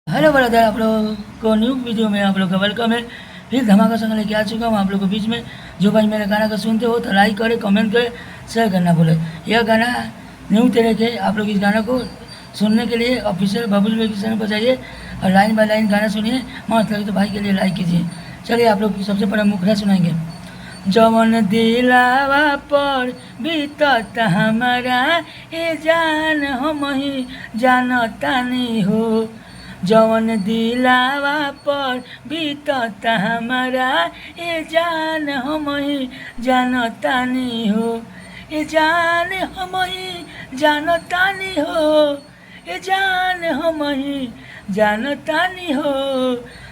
Hello brother, आप लोग को न्यू वीडियो में आप लोग का वेलकम है। फिर धमाका संग लेके आ चुका हूँ आप लोग के बीच में। जो भाई मेरे गाना को सुनते हो तो लाइक करें, कमेंट करें, शेयर करना बोले। यह गाना न्यू तरह के आप लोग इस गाना को सुनने के लिए ऑफिशियल बबुल वे के चैनल पर जाइए और लाइन बाय लाइन गाना सुनिए। मस्त लगे तो भाई के लिए लाइक कीजिए। चलिए आप लोग सबसे पहले मुखड़ा सुनाएंगे। जवन दिलावा पर बीतत हमारा ए जान हम ही जानतानी हो। जवन दिलावा पर बीतत हमारा ए जान हम ही जानतानी हो। ए जान हम ही जानतानी हो। ए जान हम ही जानतानी हो।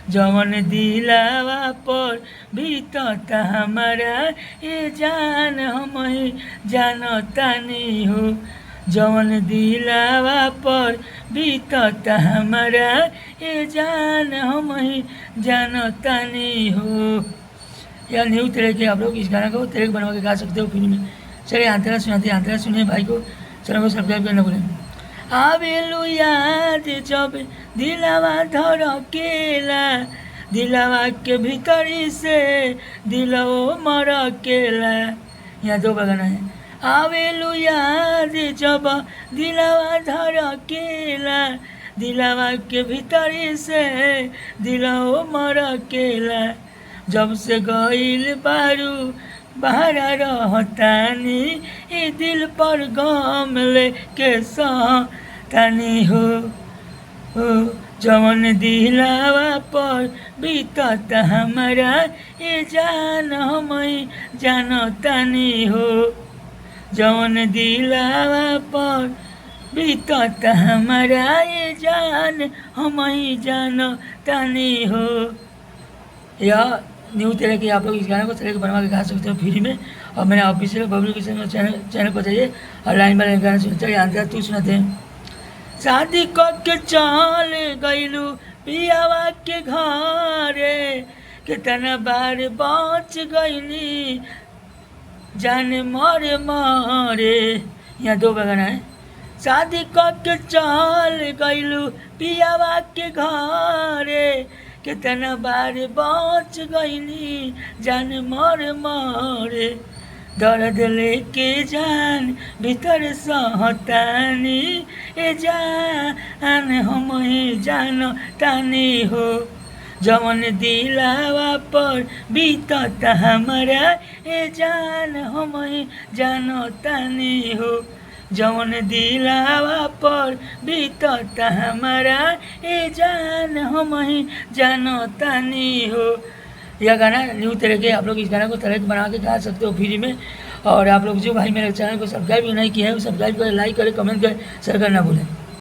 जवन दिलावा पर बीतत हमारा ए जान हम ही जानतानी हो। जवन दिलावा पर बीतत हमारा ए जान हम ही जानतानी हो। या न्यू तरह के आप लोग इस गाना को तरह बनवा के गा सकते हो फ्री में। चलिए आंतरा सुनाते हैं, आंतरा सुनिए भाई को। चैनल को सब्सक्राइब करना बोले। आवेलु याद जब दिलावा धड़केला, दिलावा के भीतरी से दिलवो मरकेला। यहाँ दो गाना है। आवेलु याद जब दिलावा धड़केला, दिलावा के भीतरी से दिलवो मरकेला। जब से गइल बारू बाहर रहतानी ए दिल पर गम लेके सहतानी हो। जवन दिलावा पर बीतत हमारा ए जान हम ही जानतानी हो। जवन दिलावा पर बीतत हमारा ए जान हम ही जानतानी हो। यह न्यू तरह की आप लोग इस गाने को तरह के बनवा के गा सकते हो फ्री में। और मेरे ऑफिशियल पब्लिकेशन चैनल पर जाइए और लाइन बाय लाइन गाना सुनते हैं। आंतरा तू सुनाते हैं। शादी करके चल गइलू पियावा के घरे, कितना बार बच गइली जाने मरे मरे। यहाँ दो गाना है। शादी करके चल गइलू पियावा के घरे, कितना बार बच गइली जान मरे मरे। दर्द लेके जान भीतर सहतानी ए जान हम ही जानतानी हो। जवन दिलावा पर बीतत हमारा ए जान हम ही जानतानी हो। जवन दिलावा पर बीतत हमारा ए जान हम ही जानतानी हो। यह गाना न्यू तरह के आप लोग इस गाना को तरह के बना के गा सकते हो फ्री में। और आप लोग जो भाई मेरे चैनल को सब्सक्राइब नहीं किया है वो सब्सक्राइब करें, लाइक करें, कमेंट करें, शेयर करना भूलें।